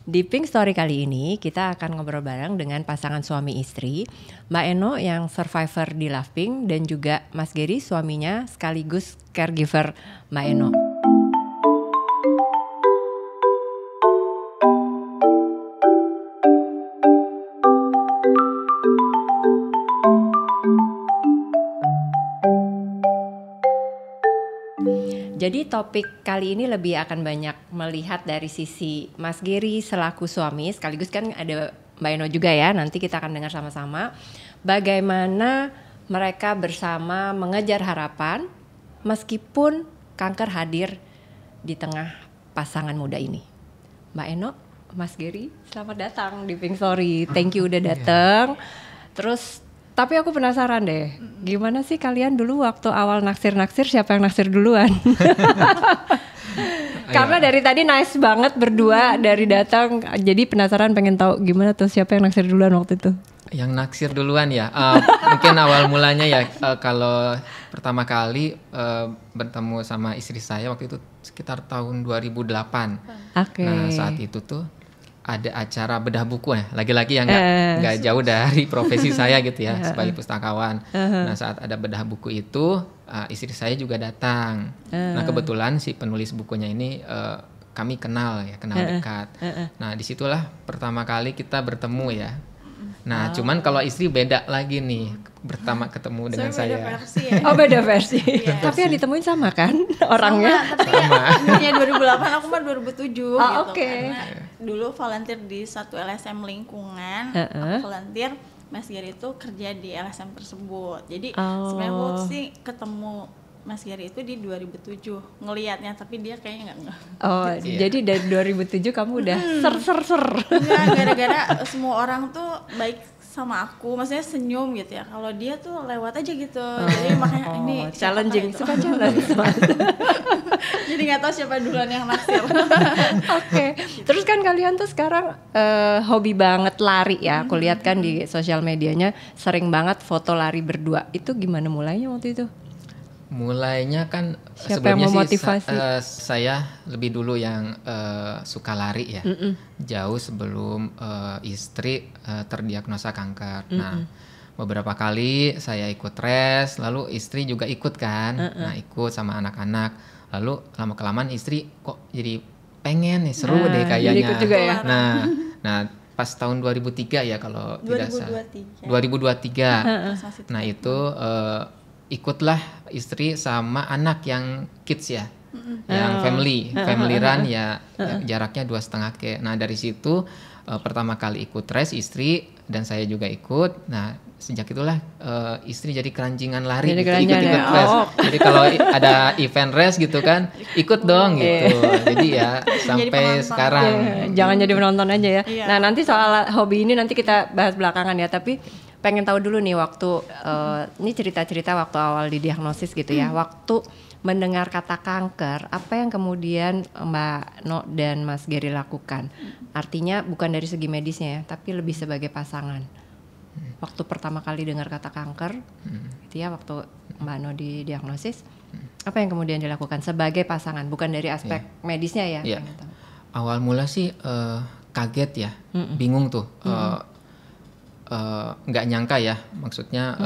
Di Pink Story kali ini kita akan ngobrol bareng dengan pasangan suami istri, Mbak Eno yang survivor di Love Pink dan juga Mas Gary suaminya sekaligus caregiver Mbak Eno. Jadi topik kali ini lebih akan banyak melihat dari sisi Mas Gary selaku suami, sekaligus kan ada Mbak Eno juga ya, nanti kita akan dengar sama-sama bagaimana mereka bersama mengejar harapan meskipun kanker hadir di tengah pasangan muda ini. Mbak Eno, Mas Gary, selamat datang di Pink Story, thank you udah datang. Terus tapi aku penasaran deh, gimana sih kalian dulu waktu awal naksir-naksir, siapa yang naksir duluan? Karena dari tadi nice banget berdua dari datang, jadi penasaran pengen tahu gimana tuh siapa yang naksir duluan waktu itu? Yang naksir duluan ya, mungkin awal mulanya ya kalau pertama kali bertemu sama istri saya waktu itu sekitar tahun 2008. Okay. Nah saat itu tuh ada acara bedah buku ya, lagi-lagi yang nggak jauh dari profesi saya gitu ya sebagai pustakawan. Nah saat ada bedah buku itu istri saya juga datang. Nah kebetulan si penulis bukunya ini kami kenal dekat. Nah disitulah pertama kali kita bertemu ya. Nah cuman kalau istri beda lagi nih pertama ketemu dengan saya. Beda versi ya. Oh beda versi. Tapi yang ditemuin sama kan orangnya? Sama. Tapi 2008 aku mah 2007 gitu okay. Karena dulu volunteer di satu LSM lingkungan. Aku volunteer, Mas Gary itu kerja di LSM tersebut. Jadi sebenarnya aku sih ketemu Mas Gary itu di 2007 ngelihatnya, tapi dia kayaknya nggak. Oh, jadi dari 2007 kamu udah ser. Enggak, gara-gara semua orang tuh baik sama aku, maksudnya senyum gitu ya. Kalau dia tuh lewat aja gitu. Jadi makanya ini challenging, suka challenge. Jadi nggak tahu siapa duluan yang naksir. Oke. Terus kan kalian tuh sekarang hobi banget lari ya. Aku lihat kan di sosial medianya sering banget foto lari berdua. Itu gimana mulainya waktu itu? Mulainya kan siapa yang sebelumnya sih saya lebih dulu yang suka lari ya, jauh sebelum istri terdiagnosa kanker. Nah beberapa kali saya ikut tes, lalu istri juga ikut kan, nah ikut sama anak-anak. Lalu lama-kelamaan istri kok jadi pengen nih, seru deh kayaknya. Jadi ikut juga ya? Nah pas tahun 2003 ya kalau tidak salah. 2023. Nah itu ikutlah istri sama anak yang kids ya, yang family run ya, jaraknya 2,5 K. Nah dari situ pertama kali ikut race istri dan saya juga ikut. Nah sejak itulah istri jadi keranjingan lari, ikut race. Jadi kalau ada event race gitu kan, ikut dong gitu. Jadi ya sampai sekarang. Jangan jadi penonton aja ya. Nah nanti soal hobi ini nanti kita bahas belakangan ya. Tapi pengen tahu dulu nih waktu ini cerita-cerita waktu awal didiagnosis gitu ya. Waktu mendengar kata kanker, apa yang kemudian Mbak No dan Mas Gary lakukan? Artinya bukan dari segi medisnya ya, tapi lebih sebagai pasangan. Waktu pertama kali dengar kata kanker, gitu ya, waktu Mbak No didiagnosis, apa yang kemudian dilakukan sebagai pasangan, bukan dari aspek medisnya ya? Awal mula sih kaget ya, bingung tuh. Nggak nyangka ya, maksudnya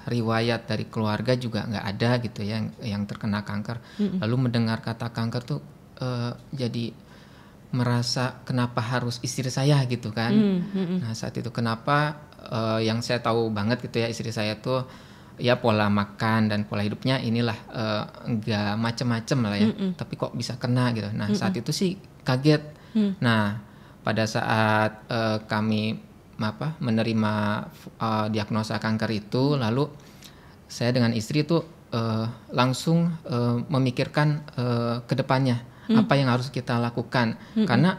riwayat dari keluarga juga nggak ada gitu ya yang terkena kanker. Lalu mendengar kata kanker tuh jadi merasa kenapa harus istri saya gitu kan. Nah saat itu kenapa yang saya tahu banget gitu ya, istri saya tuh ya pola makan dan pola hidupnya inilah nggak macem-macem lah ya, tapi kok bisa kena gitu. Nah saat itu sih kaget. Nah pada saat kami menerima diagnosa kanker itu, lalu saya dengan istri itu langsung memikirkan ke depannya apa yang harus kita lakukan, karena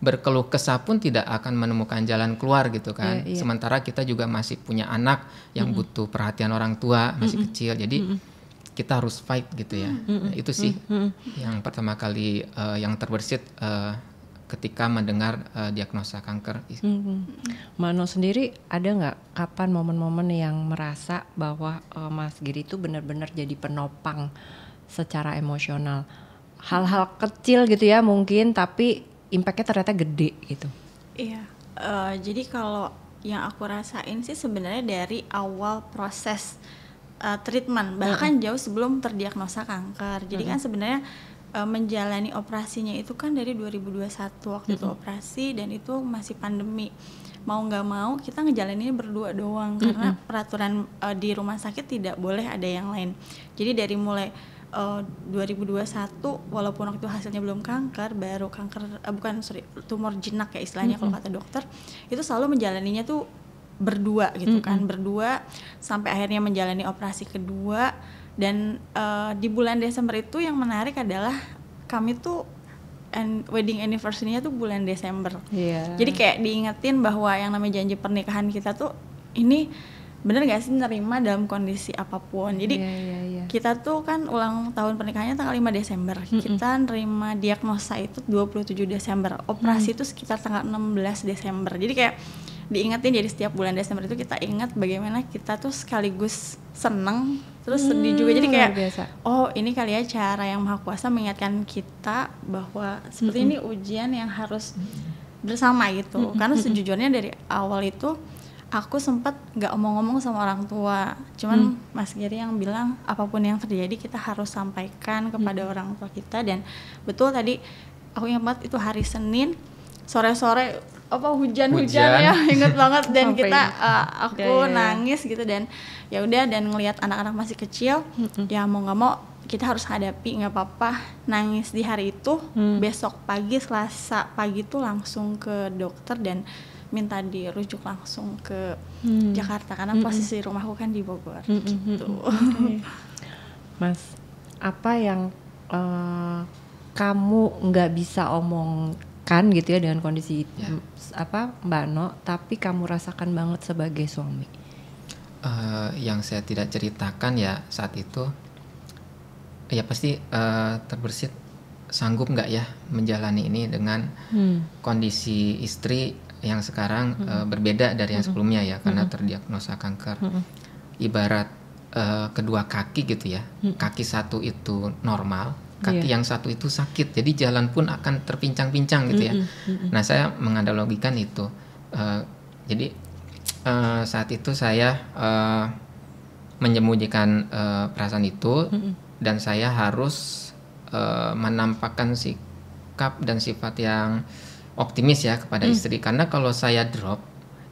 berkeluh kesah pun tidak akan menemukan jalan keluar gitu kan. Sementara kita juga masih punya anak yang butuh perhatian orang tua, masih kecil, jadi kita harus fight gitu ya. Itu sih yang pertama kali yang terbersit ketika mendengar diagnosa kanker. Mano sendiri ada nggak kapan momen-momen yang merasa bahwa Mas Gary itu benar-benar jadi penopang secara emosional? Hal-hal kecil gitu ya mungkin, tapi impactnya ternyata gede gitu. Iya, jadi kalau yang aku rasain sih sebenarnya dari awal proses treatment, bahkan jauh sebelum terdiagnosa kanker. Jadi kan sebenarnya menjalani operasinya itu kan dari 2021 waktu itu operasi, dan itu masih pandemi. Mau nggak mau kita ngejalaninnya berdua doang karena peraturan di rumah sakit tidak boleh ada yang lain. Jadi dari mulai 2021 walaupun waktu hasilnya belum kanker, baru tumor jinak ya istilahnya kalau kata dokter, itu selalu menjalaninya tuh berdua gitu kan, berdua sampai akhirnya menjalani operasi kedua. Dan di bulan Desember itu yang menarik adalah kami tuh wedding anniversary-nya tuh bulan Desember. Jadi kayak diingetin bahwa yang namanya janji pernikahan kita tuh ini bener gak sih nerima dalam kondisi apapun. Jadi kita tuh kan ulang tahun pernikahannya tanggal 5 Desember. Kita nerima diagnosa itu 27 Desember. Operasi itu sekitar tanggal 16 Desember. Jadi kayak diingetin, jadi setiap bulan Desember itu kita ingat bagaimana kita tuh sekaligus seneng terus sedih juga. Jadi kayak oh ini kali ya cara yang Maha Kuasa mengingatkan kita bahwa seperti ini ujian yang harus bersama gitu. Karena sejujurnya dari awal itu aku sempat nggak omong-ngomong sama orang tua, cuman Mas Giri yang bilang apapun yang terjadi kita harus sampaikan kepada orang tua kita. Dan betul tadi aku ingat banget itu hari Senin sore-sore hujan-hujan ya, inget banget. Dan kita aku nangis gitu, dan ya udah, dan ngelihat anak-anak masih kecil, ya mau nggak mau kita harus hadapi, nggak apa-apa nangis di hari itu. Besok pagi Selasa pagi tuh langsung ke dokter dan minta dirujuk langsung ke Jakarta karena posisi rumahku kan di Bogor gitu. Mas, apa yang kamu nggak bisa omongkan gitu ya dengan kondisi Mbak No, tapi kamu rasakan banget sebagai suami? Yang saya tidak ceritakan ya saat itu, ya pasti terbersit sanggup nggak ya menjalani ini dengan kondisi istri yang sekarang berbeda dari yang sebelumnya ya, karena terdiagnosa kanker. Ibarat kedua kaki gitu ya, kaki satu itu normal, kaki yang satu itu sakit, jadi jalan pun akan terpincang-pincang gitu ya. Nah saya menganalogikan itu, jadi saat itu saya menyembunyikan perasaan itu, dan saya harus menampakkan sikap dan sifat yang optimis ya kepada istri, karena kalau saya drop,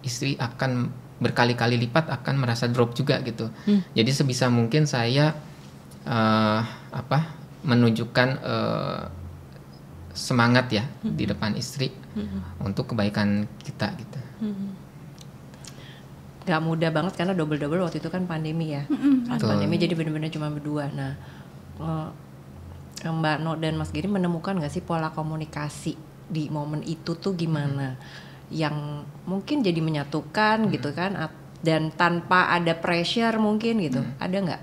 istri akan berkali-kali lipat akan merasa drop juga gitu. Jadi sebisa mungkin saya menunjukkan semangat ya di depan istri untuk kebaikan kita gitu. Gak mudah banget karena double waktu itu kan pandemi ya. Pas pandemi jadi benar-benar cuma berdua. Nah, Mbak No dan Mas Giri menemukan gak sih pola komunikasi di momen itu tuh gimana yang mungkin jadi menyatukan gitu kan, dan tanpa ada pressure mungkin gitu? Ada nggak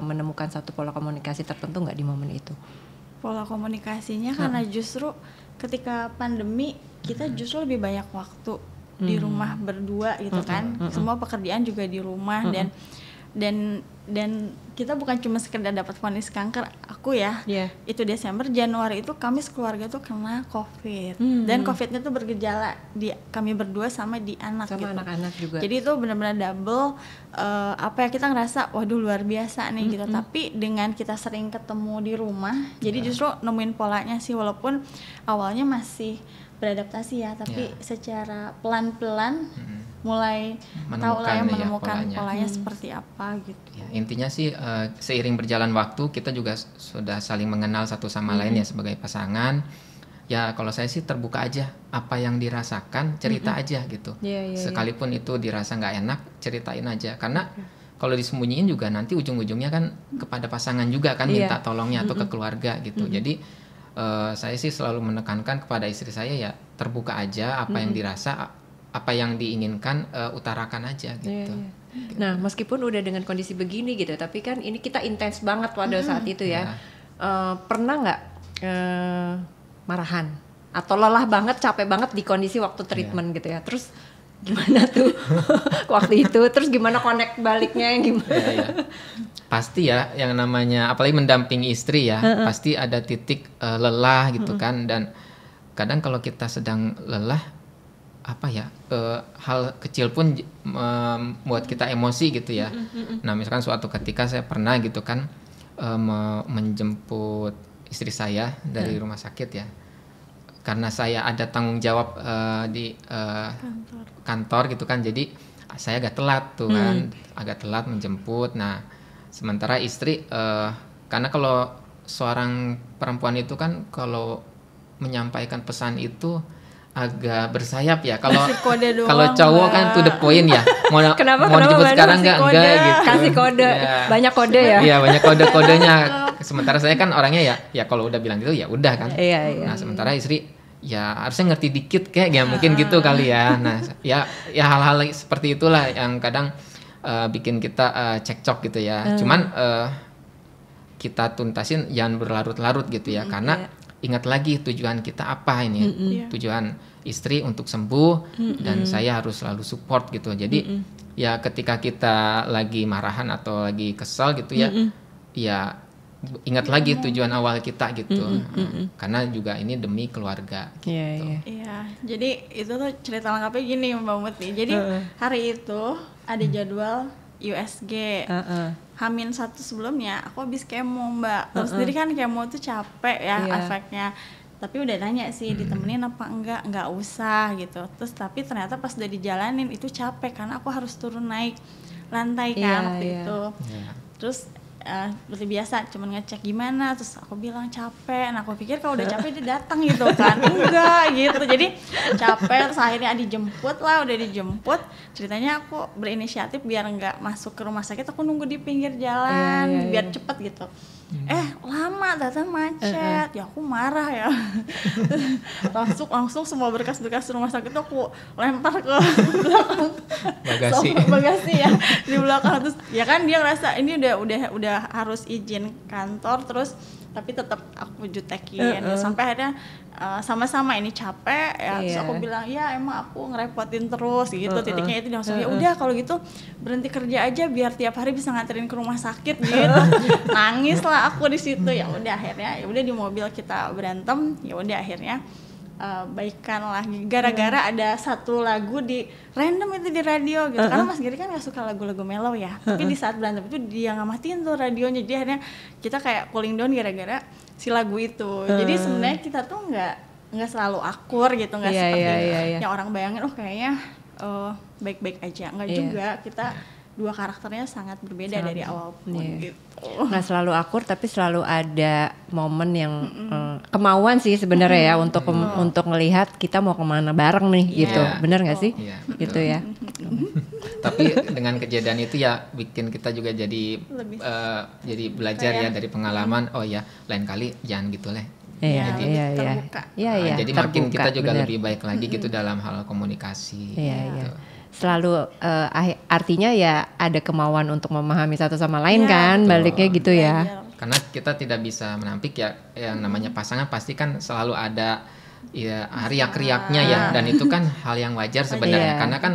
menemukan satu pola komunikasi tertentu nggak di momen itu? Pola komunikasinya karena justru ketika pandemi kita justru lebih banyak waktu di rumah berdua gitu kan. Semua pekerjaan juga di rumah, dan kita bukan cuma sekedar dapat vonis kanker. Aku ya itu Desember, Januari itu kami sekeluarga tuh kena COVID, dan COVID-nya tuh bergejala di kami berdua sama di anak sama gitu. Anak-anak juga. Jadi itu benar-benar double kita ngerasa waduh luar biasa nih gitu. Tapi dengan kita sering ketemu di rumah, jadi justru nemuin polanya sih, walaupun awalnya masih beradaptasi ya, tapi secara pelan-pelan mulai tahu lah yang menemukan polanya seperti apa gitu. Ya, intinya sih seiring berjalan waktu kita juga sudah saling mengenal satu sama lain ya sebagai pasangan. Ya kalau saya sih terbuka aja, apa yang dirasakan cerita aja gitu. Sekalipun itu dirasa nggak enak, ceritain aja, karena kalau disembunyiin juga nanti ujung-ujungnya kan kepada pasangan juga kan minta tolongnya atau ke keluarga gitu. Jadi saya sih selalu menekankan kepada istri saya ya terbuka aja, apa yang dirasa, apa yang diinginkan utarakan aja gitu. Nah meskipun udah dengan kondisi begini gitu, tapi kan ini kita intens banget pada saat itu ya. Pernah nggak marahan atau lelah banget, capek banget di kondisi waktu treatment gitu ya? Terus gimana tuh waktu itu? Terus gimana connect baliknya, gimana? Pasti ya yang namanya apalagi mendampingi istri ya, pasti ada titik lelah gitu kan, dan kadang kalau kita sedang lelah, apa ya, hal kecil pun membuat kita emosi gitu ya. Nah misalkan suatu ketika saya pernah gitu kan menjemput istri saya dari rumah sakit ya, karena saya ada tanggung jawab di kantor gitu kan, jadi saya agak telat tuh kan, agak telat menjemput. Nah sementara istri karena kalau seorang perempuan itu kan kalau menyampaikan pesan itu agak bersayap ya. Kalau cowok kan to the point ya. Mau dijemput sekarang enggak gitu. Kasih kode. Ya. Banyak kode ya. Iya, banyak kode-kodenya. Sementara saya kan orangnya ya kalau udah bilang gitu ya udah kan. Iya. Nah, sementara istri ya harusnya ngerti dikit kayak ya mungkin gitu kali ya. Nah, ya hal-hal seperti itulah yang kadang bikin kita cekcok gitu ya. Cuman kita tuntasin jangan berlarut-larut gitu ya, karena ingat lagi tujuan kita apa ini. Tujuan istri untuk sembuh dan saya harus selalu support gitu. Jadi ya ketika kita lagi marahan atau lagi kesal gitu ya, ya ingat lagi tujuan awal kita gitu. Karena juga ini demi keluarga gitu. Iya, jadi itu tuh cerita lengkapnya gini Mbak Muti. Jadi hari itu ada jadwal USG. Hamin 1 sebelumnya aku habis kemo Mbak. Terus sendiri kan kemo tuh capek ya efeknya. Tapi udah nanya sih ditemenin apa enggak usah gitu. Terus tapi ternyata pas udah dijalanin itu capek karena aku harus turun naik lantai kan waktu itu. Terus seperti biasa cuman ngecek gimana, terus aku bilang capek. Nah aku pikir kalau udah capek dia datang gitu kan, enggak gitu. Jadi capek, terus akhirnya udah dijemput. Ceritanya aku berinisiatif biar nggak masuk ke rumah sakit, aku nunggu di pinggir jalan biar cepet gitu. Lama datang macet, ya aku marah ya. langsung semua berkas-berkas rumah sakit itu aku lempar ke belakang bagasi ya di belakang. Terus ya kan dia ngerasa ini udah harus izin kantor, terus tapi tetap aku jutekin sampai akhirnya sama-sama ini capek ya. Terus aku bilang ya emang aku ngerepotin terus gitu. Titiknya itu langsung ya udah kalau gitu berhenti kerja aja biar tiap hari bisa nganterin ke rumah sakit gitu. Nangis lah aku di situ. Ya udah akhirnya ya udah di mobil kita berantem. Ya udah akhirnya baikan lagi gara-gara ada satu lagu di random itu di radio gitu. Karena Mas Giri kan gak suka lagu-lagu mellow ya. Tapi di saat berantem itu dia nggak matiin tuh radionya. Jadi akhirnya kita kayak cooling down gara-gara si lagu itu. Jadi sebenarnya kita tuh nggak selalu akur gitu, nggak seperti yang orang bayangin kayaknya baik-baik aja. Nggak juga, kita dua karakternya sangat berbeda dari awal pun gitu. Nggak selalu akur tapi selalu ada momen yang kemauan sih sebenarnya ya untuk ngelihat kita mau kemana bareng nih gitu. Bener nggak sih? Gitu ya. Tapi dengan kejadian itu ya bikin kita juga jadi belajar ya dari pengalaman. Oh ya lain kali jangan gitu lah. Jadi makin kita juga lebih baik lagi gitu dalam hal komunikasi. Gitu. Selalu artinya ya ada kemauan untuk memahami satu sama lain kan, baliknya gitu ya. Karena kita tidak bisa menampik ya, yang namanya pasangan pasti kan selalu ada ya riak-riaknya ya, dan itu kan hal yang wajar sebenarnya. Karena kan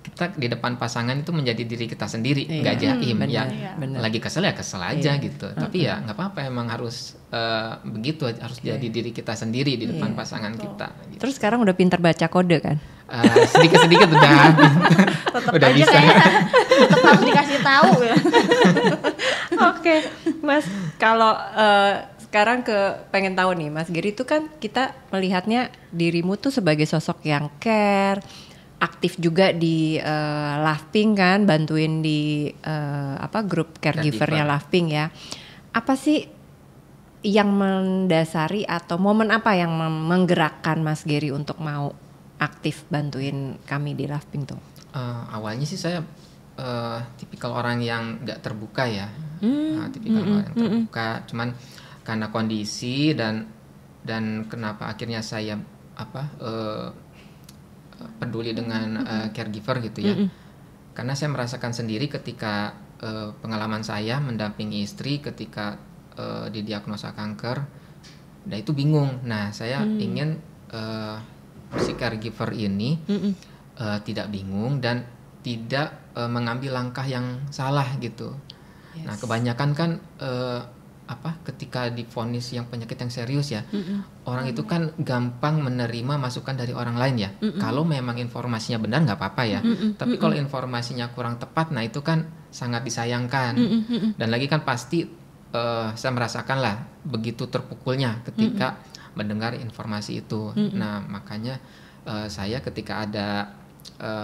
kita di depan pasangan itu menjadi diri kita sendiri, nggak jaim ya. Lagi kesel ya kesel aja gitu. Tapi ya nggak apa-apa, emang harus begitu, harus jadi diri kita sendiri di depan pasangan kita. Gitu. Terus sekarang udah pintar baca kode kan? Sedikit-sedikit udah aja bisa. Tetap harus dikasih tahu ya. Oke, Mas, kalau sekarang pengen tahu nih, Mas Giri itu kan kita melihatnya dirimu tuh sebagai sosok yang care, aktif juga di Lovepink kan, bantuin di grup caregivernya Lovepink ya. Apa sih yang mendasari atau momen apa yang menggerakkan Mas Giri untuk mau aktif bantuin kami di Lovepink tuh? Awalnya sih saya tipikal orang yang nggak terbuka ya, tipikal orang yang terbuka. Cuman karena kondisi dan kenapa akhirnya saya peduli dengan caregiver gitu ya. Karena saya merasakan sendiri ketika pengalaman saya mendampingi istri ketika didiagnosa kanker, dan itu bingung. Nah saya ingin si caregiver ini tidak bingung dan tidak mengambil langkah yang salah gitu. Nah kebanyakan kan ketika divonis yang penyakit yang serius ya, orang itu kan gampang menerima masukan dari orang lain ya. Kalau memang informasinya benar nggak apa-apa ya. Tapi kalau informasinya kurang tepat, nah itu kan sangat disayangkan. Dan lagi kan pasti saya merasakan lah begitu terpukulnya ketika mendengar informasi itu. Nah makanya saya ketika ada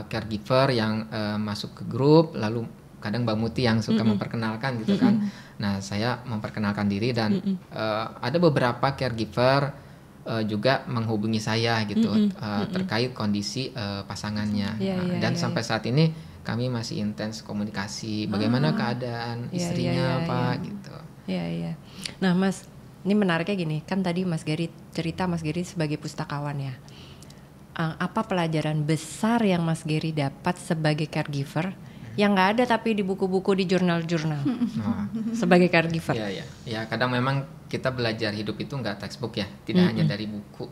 caregiver yang masuk ke grup, lalu kadang Mbak Muti yang suka memperkenalkan gitu kan. Nah saya memperkenalkan diri dan ada beberapa caregiver juga menghubungi saya gitu terkait kondisi pasangannya. Dan sampai saat ini kami masih intens komunikasi bagaimana keadaan istrinya gitu. Iya. Nah Mas, ini menariknya gini, kan tadi Mas Gary cerita Mas Gary sebagai pustakawan ya. Apa pelajaran besar yang Mas Gary dapat sebagai caregiver yang nggak ada tapi di buku-buku di jurnal-jurnal sebagai caregiver? Ya kadang memang kita belajar hidup itu nggak textbook ya, tidak hanya dari buku.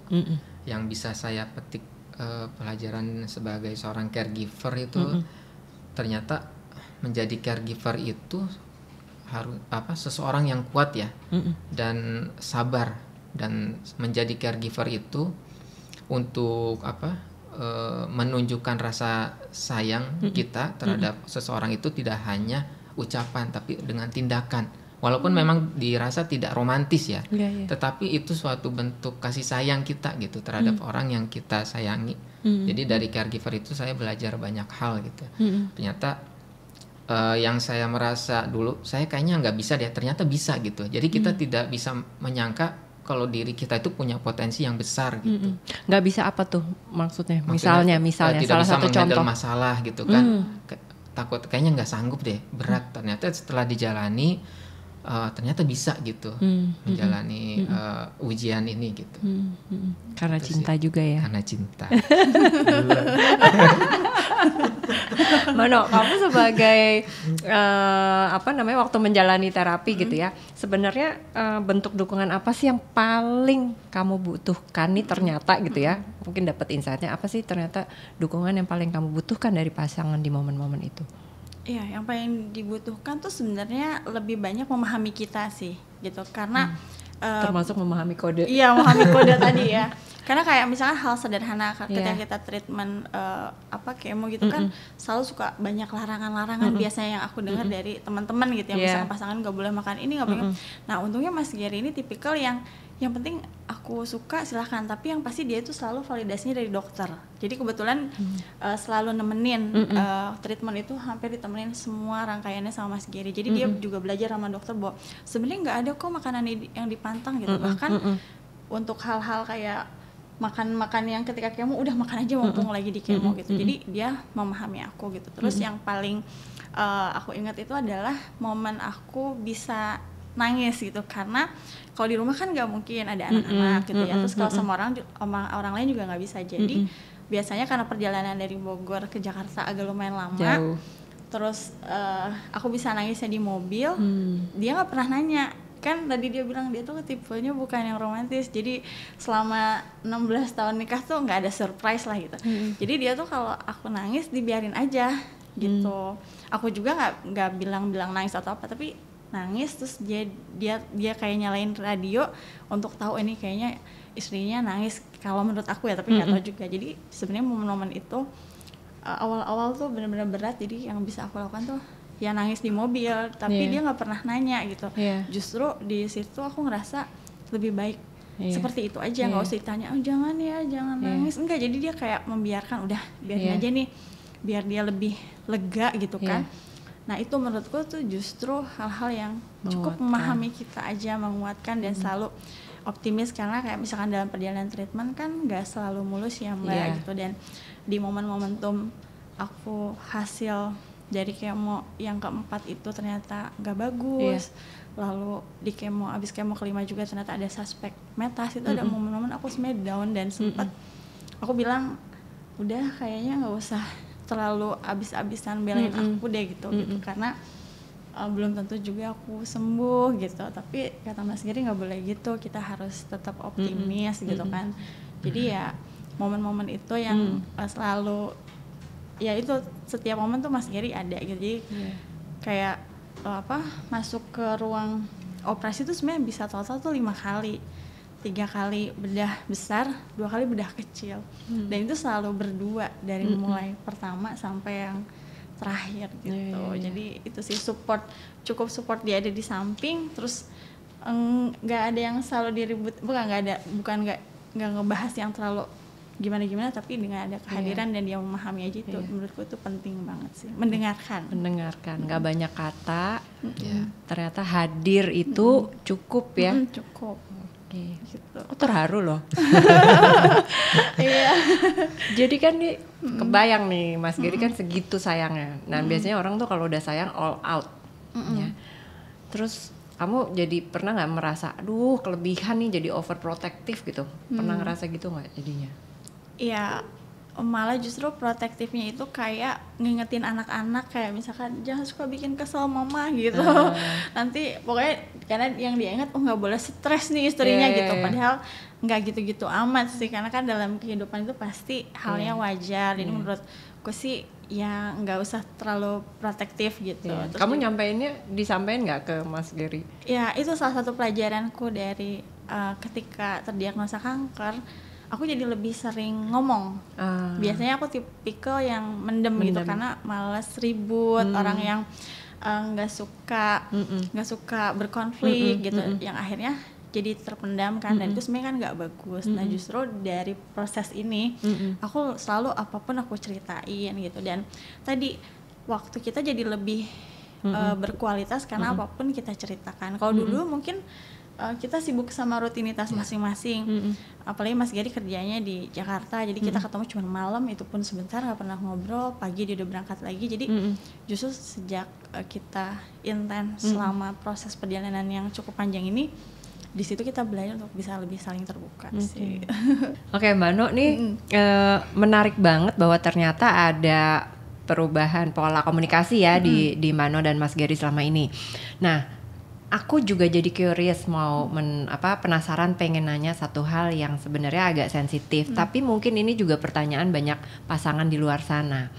Yang bisa saya petik pelajaran sebagai seorang caregiver itu ternyata menjadi caregiver itu harus seseorang yang kuat ya, dan sabar, dan menjadi caregiver itu untuk menunjukkan rasa sayang kita terhadap seseorang itu tidak hanya ucapan tapi dengan tindakan. Walaupun memang dirasa tidak romantis ya, tetapi itu suatu bentuk kasih sayang kita gitu terhadap orang yang kita sayangi. Jadi dari caregiver itu saya belajar banyak hal gitu. Ternyata yang saya merasa dulu saya kayaknya nggak bisa deh, ternyata bisa gitu. Jadi kita tidak bisa menyangka kalau diri kita itu punya potensi yang besar gitu. Nggak bisa apa tuh maksudnya? Misalnya tidak salah bisa satu contoh masalah gitu kan. Takut kayaknya nggak sanggup deh, berat. Ternyata setelah dijalani ternyata bisa gitu menjalani ujian ini gitu. Karena gitu cinta sih. juga ya. Karena cinta. Mano, kamu sebagai waktu menjalani terapi gitu ya, sebenarnya bentuk dukungan apa sih yang paling kamu butuhkan nih ternyata gitu ya? Mungkin dapat insight-nya apa sih ternyata dukungan yang paling kamu butuhkan dari pasangan di momen-momen itu? Iya, yang paling dibutuhkan tuh sebenarnya lebih banyak memahami kita sih, gitu. Karena termasuk memahami kode. Iya, memahami kode tadi ya. Karena kayak misalnya hal sederhana ketika kita treatment kemo gitu kan, selalu suka banyak larangan-larangan biasanya yang aku dengar dari teman-teman gitu ya. Misalnya pasangan nggak boleh makan ini, nggak boleh. Nah, untungnya Mas Gary ini tipikal yang penting aku suka silahkan, tapi yang pasti dia itu selalu validasinya dari dokter. Jadi kebetulan selalu nemenin treatment itu, hampir ditemenin semua rangkaiannya sama Mas Gary. Jadi dia juga belajar sama dokter bahwa sebenarnya nggak ada kok makanan yang dipantang gitu. Bahkan untuk hal-hal kayak makan yang ketika kemo udah makan aja mumpung lagi di kemo gitu. Jadi dia memahami aku gitu. Terus yang paling aku ingat itu adalah momen aku bisa nangis gitu, karena kalau di rumah kan nggak mungkin ada anak-anak gitu ya. Terus kalau sama orang lain juga nggak bisa. Jadi biasanya karena perjalanan dari Bogor ke Jakarta agak lumayan lama. Jauh. Terus aku bisa nangisnya di mobil. Dia nggak pernah nanya. Kan tadi dia bilang dia tuh tipenya bukan yang romantis. Jadi selama 16 tahun nikah tuh nggak ada surprise lah gitu. Jadi dia tuh kalau aku nangis dibiarin aja gitu. Aku juga nggak bilang nangis atau apa, tapi nangis. Terus dia kayak nyalain radio untuk tahu ini kayaknya istrinya nangis, kalau menurut aku ya, tapi nggak tahu juga. Jadi sebenarnya momen-momen itu awal-awal tuh benar-benar berat. Jadi yang bisa aku lakukan tuh ya nangis di mobil, tapi dia nggak pernah nanya gitu. Justru di situ aku ngerasa lebih baik seperti itu aja, nggak usah ditanya jangan nangis, enggak. Jadi dia kayak membiarkan, udah biarin aja nih, biar dia lebih lega gitu kan. Nah itu menurutku tuh justru hal-hal yang cukup memahami kita aja, menguatkan dan selalu optimis. Karena kayak misalkan dalam perjalanan treatment kan nggak selalu mulus ya Mbak gitu. Dan di momen-momentum aku hasil dari kemo yang keempat itu ternyata nggak bagus, lalu di kemo abis kemo kelima juga ternyata ada suspek metas, itu ada momen-momen aku sebenarnya down dan sempat aku bilang udah kayaknya nggak usah terlalu abis-abisan belain aku deh gitu karena belum tentu juga aku sembuh gitu. Tapi kata Mas Gary nggak boleh gitu, kita harus tetap optimis gitu kan. Jadi ya momen-momen itu yang selalu ya itu setiap momen tuh Mas Gary ada gitu. Jadi kayak masuk ke ruang operasi tuh sebenarnya bisa total tuh 5 kali. 3 kali bedah besar, 2 kali bedah kecil. Dan itu selalu berdua dari mulai pertama sampai yang terakhir gitu. Jadi itu sih cukup support dia ada di samping, terus nggak ada yang selalu diribut, bukan nggak ngebahas yang terlalu gimana, tapi dengan ada kehadiran dan dia memahami aja itu menurutku itu penting banget sih, mendengarkan, nggak banyak kata, ternyata hadir itu cukup ya. Cukup. Oke. Gitu. Aku terharu loh. Iya. Jadi kan nih kebayang nih Mas Gary kan segitu sayangnya. Nah biasanya orang tuh kalau udah sayang all out. Ya. Terus kamu jadi pernah nggak merasa, aduh kelebihan nih jadi overprotective gitu? Pernah ngerasa gitu nggak jadinya? Iya. Malah justru protektifnya itu kayak ngingetin anak-anak kayak misalkan jangan suka bikin kesel mama gitu. Nanti pokoknya karena yang dia ingat nggak boleh stres nih istrinya gitu. Padahal nggak gitu-gitu amat sih, karena kan dalam kehidupan itu pasti halnya wajar. Jadi menurutku sih ya nggak usah terlalu protektif gitu. Terus kamu disampaikan nggak ke Mas Gary? Ya itu salah satu pelajaranku dari ketika terdiagnosa kanker. Aku jadi lebih sering ngomong. Biasanya aku tipikal yang mendem gitu karena malas ribut, orang yang nggak suka berkonflik gitu, yang akhirnya jadi terpendam kan, dan itu sebenarnya kan nggak bagus. Nah justru dari proses ini aku selalu apapun aku ceritain gitu, dan tadi waktu kita jadi lebih berkualitas karena apapun kita ceritakan. Kalau dulu mungkin kita sibuk sama rutinitas masing-masing, apalagi Mas Gary kerjanya di Jakarta, jadi kita ketemu cuma malam, itu pun sebentar, nggak pernah ngobrol. Pagi dia udah berangkat lagi, jadi justru sejak kita intens selama proses perjalanan yang cukup panjang ini, di situ kita belajar untuk bisa lebih saling terbuka sih. Oke, Mbak No nih menarik banget bahwa ternyata ada perubahan pola komunikasi ya di Mano dan Mas Gary selama ini. Nah, aku juga jadi curious penasaran, pengen nanya satu hal yang sebenarnya agak sensitif, tapi mungkin ini juga pertanyaan banyak pasangan di luar sana.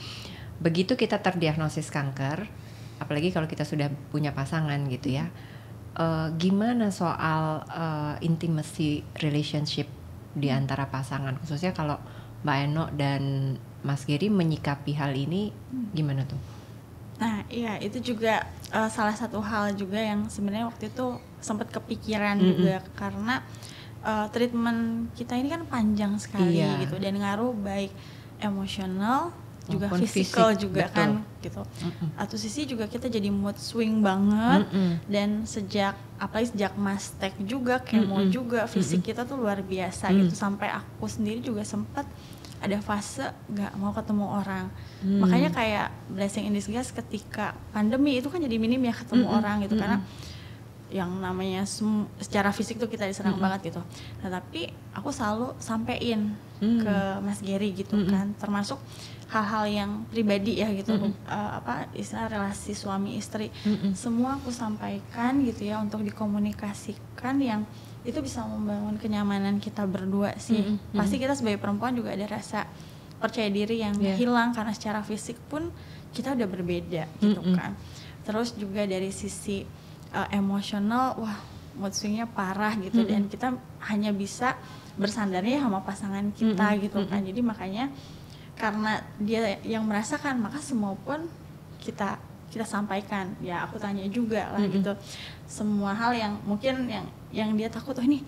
Begitu kita terdiagnosis kanker, apalagi kalau kita sudah punya pasangan gitu ya, gimana soal intimacy relationship di antara pasangan, khususnya kalau Mbak Eno dan Mas Gary menyikapi hal ini gimana tuh? Nah iya, itu juga salah satu hal juga yang sebenarnya waktu itu sempat kepikiran juga, karena treatment kita ini kan panjang sekali gitu, dan ngaruh baik emosional juga fisikal juga, betul. Kan gitu. Satu sisi juga kita jadi mood swing banget, dan apalagi sejak mastek juga, kemo juga, fisik kita tuh luar biasa gitu, sampai aku sendiri juga sempat ada fase nggak mau ketemu orang. Makanya kayak blessing in disguise ketika pandemi itu kan jadi minim ya ketemu orang gitu, karena yang namanya secara fisik tuh kita diserang banget gitu. Nah tapi aku selalu sampein ke Mas Gary gitu kan, termasuk hal-hal yang pribadi ya gitu, istilah relasi suami istri, semua aku sampaikan gitu ya, untuk dikomunikasikan yang itu bisa membangun kenyamanan kita berdua sih. Pasti kita sebagai perempuan juga ada rasa percaya diri yang hilang karena secara fisik pun kita udah berbeda gitu kan. Terus juga dari sisi emosional, wah mood swingnya parah gitu, dan kita hanya bisa bersandarnya sama pasangan kita gitu kan. Jadi makanya karena dia yang merasakan, maka semua pun kita sampaikan. Ya aku tanya juga lah gitu, semua hal yang mungkin yang dia takut, ini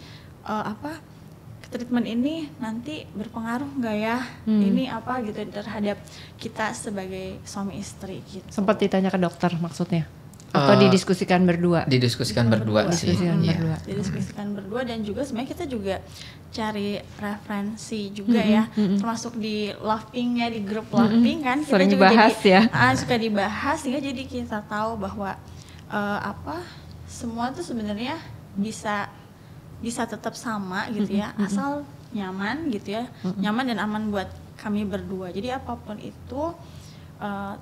treatment ini nanti berpengaruh nggak ya, ini apa gitu terhadap kita sebagai suami istri gitu. Sempat ditanya ke dokter maksudnya? Atau didiskusikan berdua? Didiskusikan berdua sih. Didiskusikan berdua, dan juga sebenarnya kita juga cari referensi juga ya, termasuk di Loving-nya, di grup Loving kan kita sering juga bahas jadi, ya. Suka dibahas sehingga jadi kita tahu bahwa semua tuh sebenarnya bisa tetap sama gitu ya, asal nyaman gitu ya, nyaman dan aman buat kami berdua. Jadi apapun itu,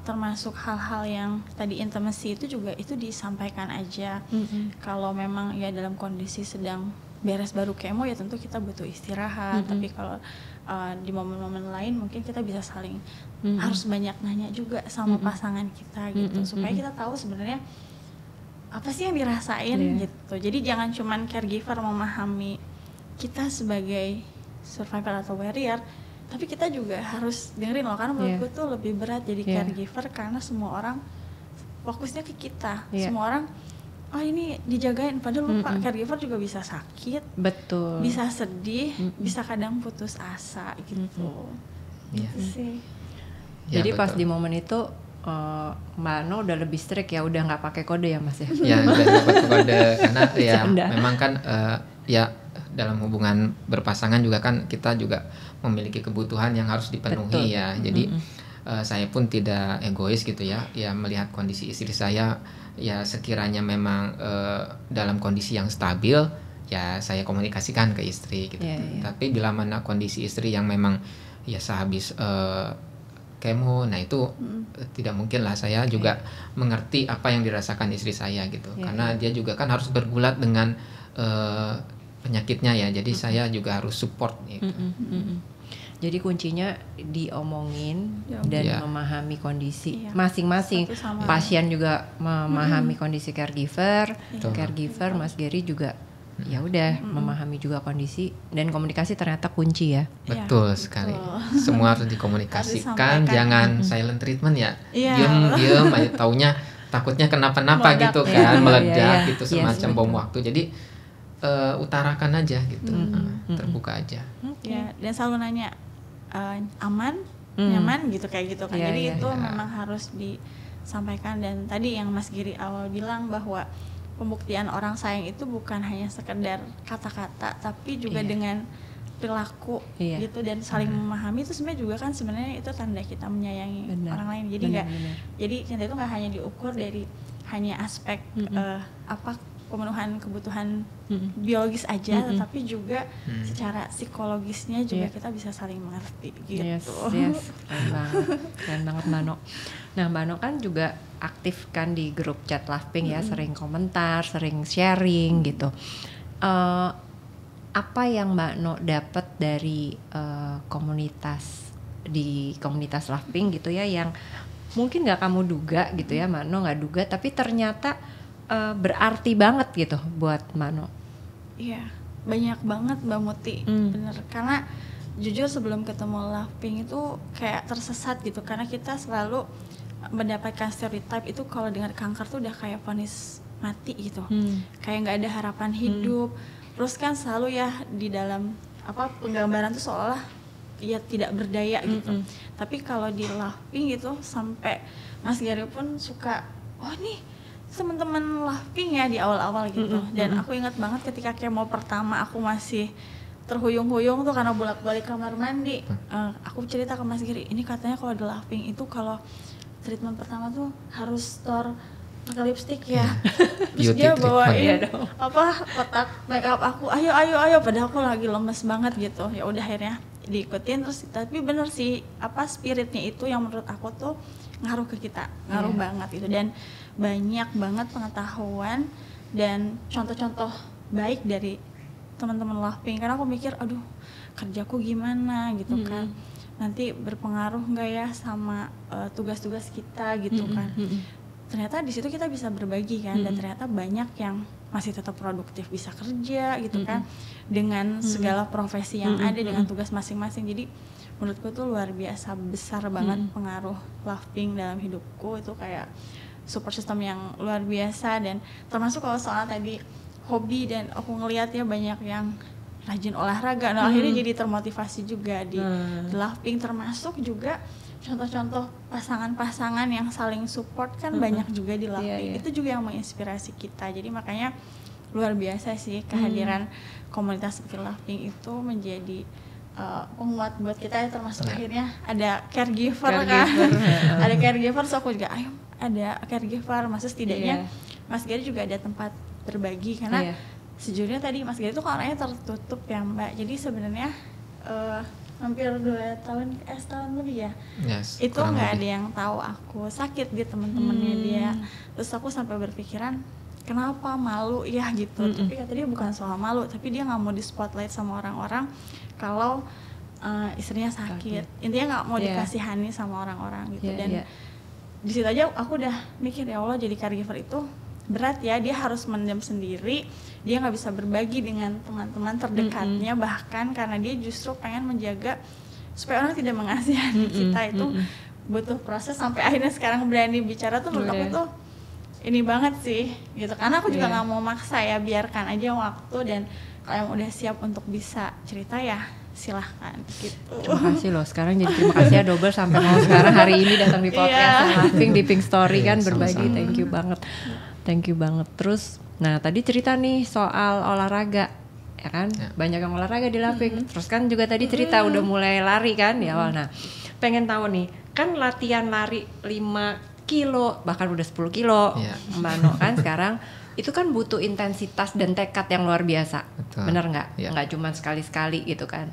termasuk hal-hal yang tadi intimacy itu juga itu disampaikan aja. Kalau memang ya dalam kondisi sedang beres baru kemo, ya tentu kita butuh istirahat. Tapi kalau di momen-momen lain mungkin kita bisa saling harus banyak nanya juga sama pasangan kita gitu, supaya kita tahu sebenarnya apa sih yang dirasain gitu. Jadi jangan cuman caregiver memahami kita sebagai survivor atau warrior, tapi kita juga harus dengerin loh, karena menurutku tuh lebih berat jadi caregiver karena semua orang fokusnya ke kita. Semua orang ini dijagain, padahal lupa caregiver juga bisa sakit, betul, bisa sedih, bisa kadang putus asa gitu. Gitu sih. Jadi pas di momen itu Mbak No udah lebih strict ya, udah nggak pakai kode ya Mas ya? Ya udah nggak pakai kode karena ya memang kan ya dalam hubungan berpasangan juga kan kita juga memiliki kebutuhan yang harus dipenuhi. Betul. Ya. Jadi saya pun tidak egois gitu ya melihat kondisi istri saya ya, sekiranya memang dalam kondisi yang stabil ya saya komunikasikan ke istri gitu. Tapi bila mana kondisi istri yang memang ya sehabis kemo, nah itu tidak mungkin lah saya juga mengerti apa yang dirasakan istri saya gitu, karena dia juga kan harus bergulat dengan penyakitnya ya, jadi saya juga harus support gitu. Jadi kuncinya diomongin dan memahami kondisi masing-masing. Pasien juga memahami kondisi caregiver, caregiver Mas Gary juga ya udah memahami juga kondisi, dan komunikasi ternyata kunci ya. Betul sekali. Semua harus dikomunikasikan, jangan silent treatment ya. Diem aja, taunya takutnya kenapa-napa gitu kan, meledak gitu semacam bom waktu. Jadi utarakan aja gitu, terbuka aja. Ya, dan selalu nanya aman, nyaman gitu kayak gitu kan. Jadi itu memang harus disampaikan. Dan tadi yang Mas Giri awal bilang bahwa pembuktian orang sayang itu bukan hanya sekedar kata-kata, tapi juga dengan perilaku gitu, dan saling memahami itu sebenarnya juga kan sebenarnya itu tanda kita menyayangi orang lain. Jadi jadi cinta itu nggak hanya diukur dari hanya aspek pemenuhan kebutuhan biologis aja, tetapi juga secara psikologisnya juga kita bisa saling mengerti gitu. Keren banget Mbak No. Nah Mbak No kan juga aktif kan di grup chat Lovepink ya, sering komentar, sering sharing gitu. Apa yang Mbak No dapat dari komunitas Lovepink gitu ya, yang mungkin nggak kamu duga gitu ya, Mbak No nggak duga, tapi ternyata berarti banget gitu buat Mbak No? Iya, banyak banget Mbak Muti, bener. Karena jujur sebelum ketemu Lovepink itu kayak tersesat gitu, karena kita selalu mendapatkan stereotype itu kalau dengar kanker tuh udah kayak vonis mati gitu, kayak nggak ada harapan hidup. Terus kan selalu ya di dalam penggambaran tuh seolah ya tidak berdaya gitu. Tapi kalau di Lovepink gitu sampai Mas Gary pun suka, nih teman-teman Lovepink ya di awal-awal gitu. Dan aku ingat banget ketika kemo pertama aku masih terhuyung-huyung tuh karena bolak-balik kamar mandi. Aku cerita ke Mas Gary, ini katanya kalau di Lovepink itu kalau treatment pertama tuh harus store pakai lipstick ya. Terus dia bawain kotak makeup aku, ayo padahal aku lagi lemes banget gitu. Ya udah akhirnya diikutin terus. Tapi bener sih spiritnya itu yang menurut aku tuh ngaruh ke kita, ngaruh banget itu. Dan banyak banget pengetahuan dan contoh-contoh baik dari teman-teman Lovepink, karena aku mikir aduh kerjaku gimana gitu kan, nanti berpengaruh nggak ya sama tugas-tugas kita gitu kan. Ternyata di situ kita bisa berbagi kan, dan ternyata banyak yang masih tetap produktif, bisa kerja gitu kan dengan segala profesi yang ada, dengan tugas masing-masing. Jadi menurutku tuh luar biasa besar banget pengaruh Lovepink dalam hidupku, itu kayak support system yang luar biasa. Dan termasuk kalau soal tadi hobi, dan aku ngelihat ya banyak yang rajin olahraga, akhirnya jadi termotivasi juga di Lovepink. Termasuk juga contoh-contoh pasangan-pasangan yang saling support kan banyak juga di Lovepink. Itu juga yang menginspirasi kita. Jadi makanya luar biasa sih kehadiran komunitas seperti Lovepink itu menjadi penguat buat kita ya. Termasuk akhirnya ada caregiver kan. Ada caregiver, so aku juga ayo ada caregiver, maksud setidaknya Mas Gary juga ada tempat berbagi. Karena sejujurnya tadi Mas Gary itu kan orangnya tertutup ya Mbak, jadi sebenarnya hampir 2 tahun lebih ya, itu nggak ada yang tahu aku sakit di teman-temannya dia. Terus aku sampai berpikiran kenapa malu ya gitu. Tapi kata dia bukan soal malu, tapi dia nggak mau di spotlight sama orang-orang kalau istrinya sakit. Intinya nggak mau dikasihani sama orang-orang gitu. Dan di situ aja aku udah mikir, ya Allah, jadi caregiver itu berat ya, dia harus mendem sendiri, dia nggak bisa berbagi dengan teman-teman terdekatnya, bahkan karena dia justru pengen menjaga supaya orang tidak mengasihani kita. Itu butuh proses sampai akhirnya sekarang berani bicara tuh menurut aku tuh ini banget sih gitu, karena aku juga nggak mau maksa ya, biarkan aja waktu, dan kalau yang udah siap untuk bisa cerita ya silahkan gitu. Terima kasih loh, sekarang jadi terima kasih ya double sampai mau sekarang hari ini datang di podcast Laughing di Pink Story kan, berbagi. Thank you banget. Terus nah tadi cerita nih soal olahraga ya kan, banyak yang olahraga di Laughing. Terus kan juga tadi cerita udah mulai lari kan di awal. Nah pengen tahu nih, kan latihan lari 5 kilo bahkan udah 10 kilo Mbak No kan sekarang itu kan butuh intensitas dan tekad yang luar biasa. Betul. Bener nggak? Nggak cuma sekali-sekali gitu kan.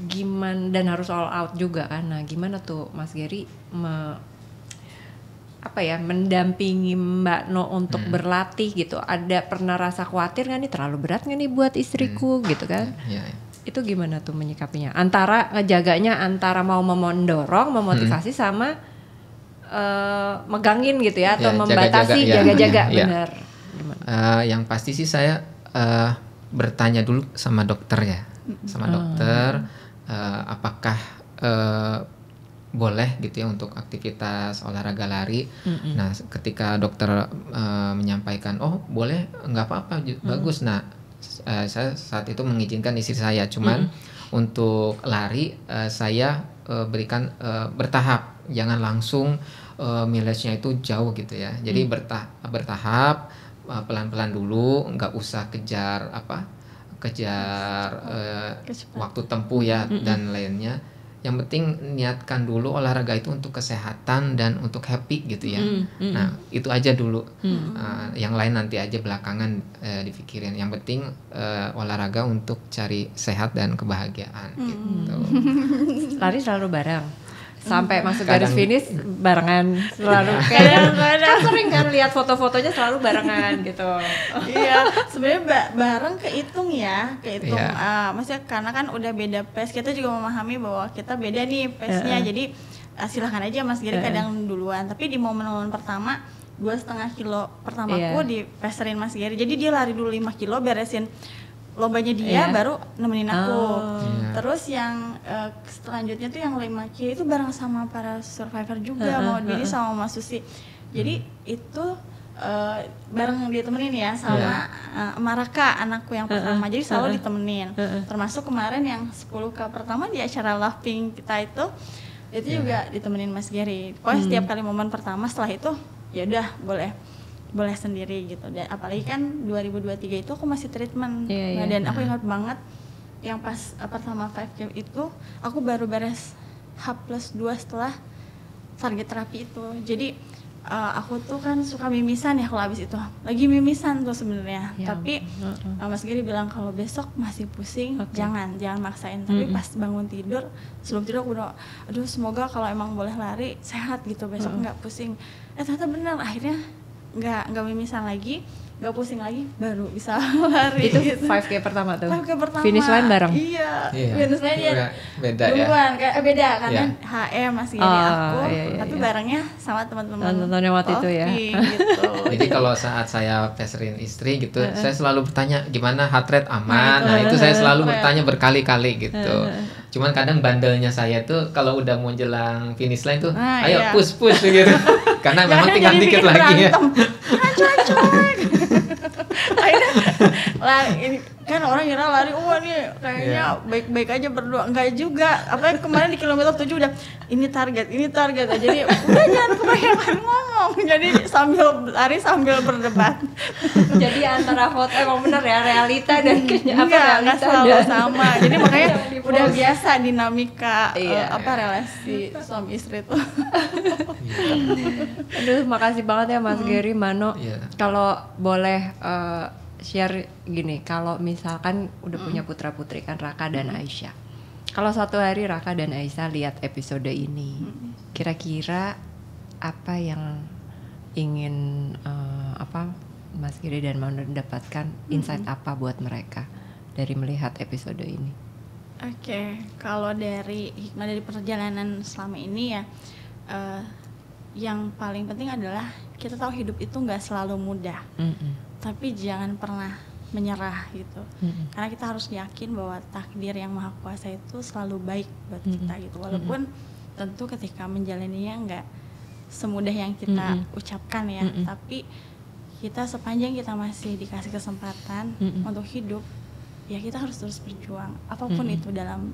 Gimana, dan harus all out juga kan. Nah gimana tuh Mas Gary mendampingi Mbak No untuk berlatih gitu? Ada pernah rasa khawatir nggak nih, terlalu berat nggak nih buat istriku gitu kan? Itu gimana tuh menyikapinya? Antara ngejaganya antara mau mendorong, memotivasi sama megangin gitu ya, atau membatasi, jaga-jaga, benar. Yang pasti sih saya bertanya dulu sama dokter ya, apakah boleh gitu ya untuk aktivitas olahraga lari. Nah ketika dokter menyampaikan boleh, nggak apa-apa, bagus. Nah saya saat itu mengizinkan istri saya, cuman untuk lari saya berikan bertahap, jangan langsung mileage-nya itu jauh gitu ya. Jadi bertahap, pelan-pelan dulu, nggak usah kejar waktu tempuh ya dan lainnya. Yang penting niatkan dulu olahraga itu untuk kesehatan dan untuk happy gitu ya. Nah itu aja dulu. Yang lain nanti aja belakangan dipikirin. Yang penting olahraga untuk cari sehat dan kebahagiaan gitu. Lari selalu bareng sampai masuk garis finish barengan selalu, kayak kan sering kan lihat foto-fotonya selalu barengan gitu. Iya, sebenarnya bareng kehitung. Maksudnya karena kan udah beda pace, kita juga memahami bahwa kita beda nih pace-nya. Jadi silahkan aja Mas Gary kadang duluan, tapi di momen-momen pertama 2,5 kilo pertamaku dipeserin Mas Gary. Jadi dia lari dulu 5 kilo, beresin lombanya dia, baru nemenin aku. Terus yang selanjutnya tuh yang 5 kilo itu bareng sama para survivor juga, mau Billy sama Mas Susi. Jadi itu bareng ditemenin ya sama Maraka, anakku yang pertama. Jadi selalu ditemenin. Termasuk kemarin yang 10K pertama di acara Laughing kita itu juga ditemenin Mas Gary. Pokoknya setiap kali momen pertama, setelah itu ya udah boleh sendiri gitu. Dan apalagi kan 2023 itu aku masih treatment. Dan aku ingat banget yang pas pertama 5K itu aku baru beres H+2 setelah target terapi itu. Jadi aku tuh kan suka mimisan ya kalau habis itu. Lagi mimisan tuh sebenarnya. Tapi Mas Gary bilang kalau besok masih pusing, jangan maksain. Tapi pas bangun tidur, sebelum tidur aku udah aduh semoga kalau emang boleh lari sehat gitu, besok nggak pusing. Ternyata benar, akhirnya nggak mimisan lagi, nggak pusing lagi, baru bisa lari. Itu gitu. 5K pertama tuh. 5K pertama. Finish line bareng. Iya. Finish line ya. Beda duluan, ya. Beda karena HM masih dari aku, tapi barengnya sama teman-teman. Nontonnya waktu itu ya. Gitu. Jadi kalau saat saya peserin istri gitu, saya selalu bertanya gimana heart rate aman. Nah itu saya selalu bertanya berkali-kali gitu. Cuman kadang bandelnya saya tuh kalau udah mau jelang finish line tuh, ayo push gitu. Karena memang tinggal dikit lagi ya. Lah ini kan orang kira lari, nih kayaknya baik-baik aja berdua. Enggak juga. Apalagi kemarin di kilometer 7 udah ini target. Jadi udah jangan kebanyakan ngomong. Jadi sambil lari sambil berdebat. Jadi antara foto emang bener ya, realita dan enggak selalu sama. Jadi makanya udah biasa dinamika relasi suami istri itu. Aduh, makasih banget ya Mas Gary, Mano. Kalau boleh share gini, kalau misalkan udah punya putra-putri kan, Raka dan Aisyah. Kalau suatu hari Raka dan Aisyah lihat episode ini, kira-kira apa yang ingin Mas Gary dan Mano dapatkan, insight apa buat mereka dari melihat episode ini? Kalau dari hikmah dari perjalanan selama ini ya, yang paling penting adalah kita tahu hidup itu nggak selalu mudah, tapi jangan pernah menyerah gitu, karena kita harus yakin bahwa takdir yang maha kuasa itu selalu baik buat kita gitu, walaupun tentu ketika menjalaninya nggak semudah yang kita ucapkan ya, tapi kita sepanjang kita masih dikasih kesempatan untuk hidup, ya kita harus terus berjuang apapun itu, dalam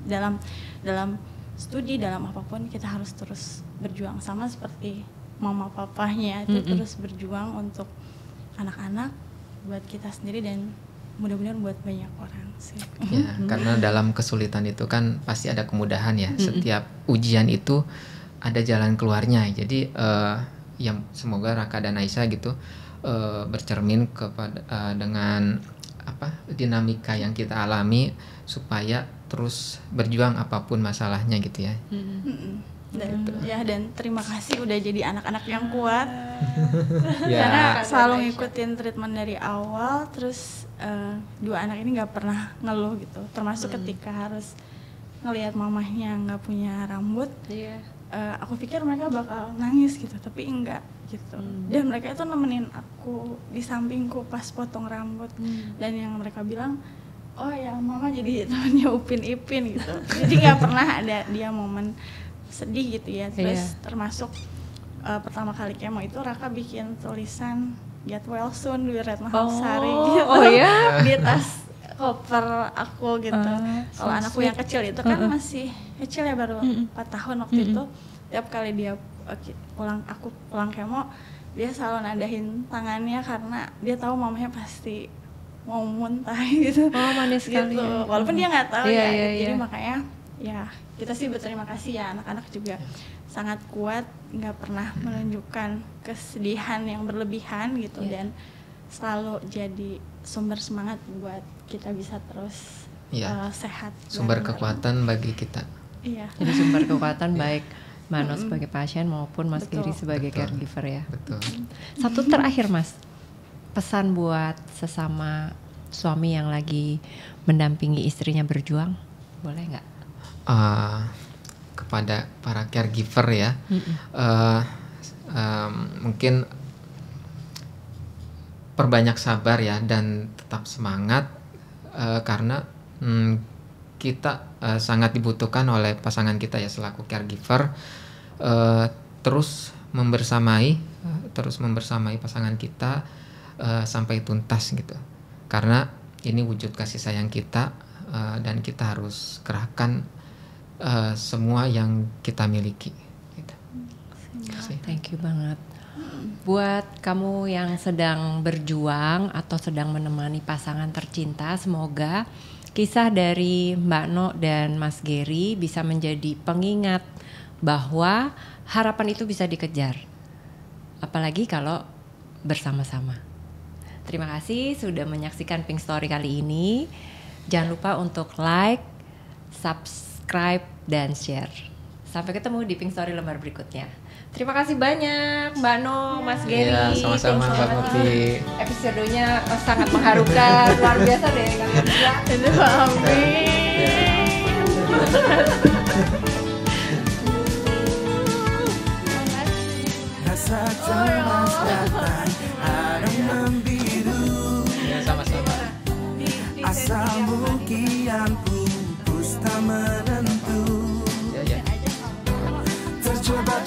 studi, dalam apapun kita harus terus berjuang, sama seperti mama papahnya itu terus berjuang untuk anak-anak, buat kita sendiri, dan mudah-mudahan buat banyak orang sih. Ya, karena dalam kesulitan itu kan pasti ada kemudahan ya. Setiap ujian itu ada jalan keluarnya. Jadi yang semoga Raka dan Aisyah gitu bercermin kepada dengan dinamika yang kita alami, supaya terus berjuang apapun masalahnya gitu ya. Dan terima kasih udah jadi anak-anak yang kuat. Ya. Karena selalu ngikutin treatment dari awal, terus dua anak ini nggak pernah ngeluh gitu, termasuk ketika harus ngelihat mamahnya nggak punya rambut. Aku pikir mereka bakal nangis gitu, tapi enggak gitu. Dan mereka itu nemenin aku di sampingku pas potong rambut, dan yang mereka bilang, oh ya mama jadi temannya Upin Ipin gitu. Jadi nggak pernah ada dia momen sedih gitu ya. Terus termasuk pertama kali kemo itu Raka bikin tulisan Get Well Soon di Retno Hapsari gitu. Di tas koper aku gitu. Kalau anakku yang kecil itu kan masih kecil ya, baru 4 tahun waktu itu. Tiap kali dia aku pulang kemo, dia selalu nadahin tangannya karena dia tahu mamanya pasti mau muntah gitu. Manis sekali. Gitu. Walaupun dia nggak tahu jadi makanya ya kita sih berterima kasih ya, anak-anak juga sangat kuat, nggak pernah menunjukkan kesedihan yang berlebihan gitu, dan selalu jadi sumber semangat buat kita bisa terus sehat. Sumber kekuatan bagi kita. Jadi sumber kekuatan baik Mano sebagai pasien maupun Mas Giri sebagai caregiver ya. Betul. Satu terakhir Mas, pesan buat sesama suami yang lagi mendampingi istrinya berjuang, boleh nggak? Kepada para caregiver ya, mungkin perbanyak sabar ya, dan tetap semangat, karena kita sangat dibutuhkan oleh pasangan kita ya selaku caregiver, terus membersamai pasangan kita sampai tuntas gitu, karena ini wujud kasih sayang kita, dan kita harus kerahkan semua yang kita miliki gitu. Thank you banget. Buat kamu yang sedang berjuang atau sedang menemani pasangan tercinta, semoga kisah dari Mbak No dan Mas Giri bisa menjadi pengingat bahwa harapan itu bisa dikejar, apalagi kalau bersama-sama. Terima kasih sudah menyaksikan Pink Story kali ini. Jangan lupa untuk like, subscribe, dan share. Sampai ketemu di Pink Story lembar berikutnya. Terima kasih banyak Mbak No, Mas Giri. Sama-sama Mbak Popi. Episodenya sangat mengharukan, luar biasa deh kami berdua. Itu Rasa cemas datang, harap membiru. Sama-sama. Asalmu kian pupus tak menentu. Ya. Terjebak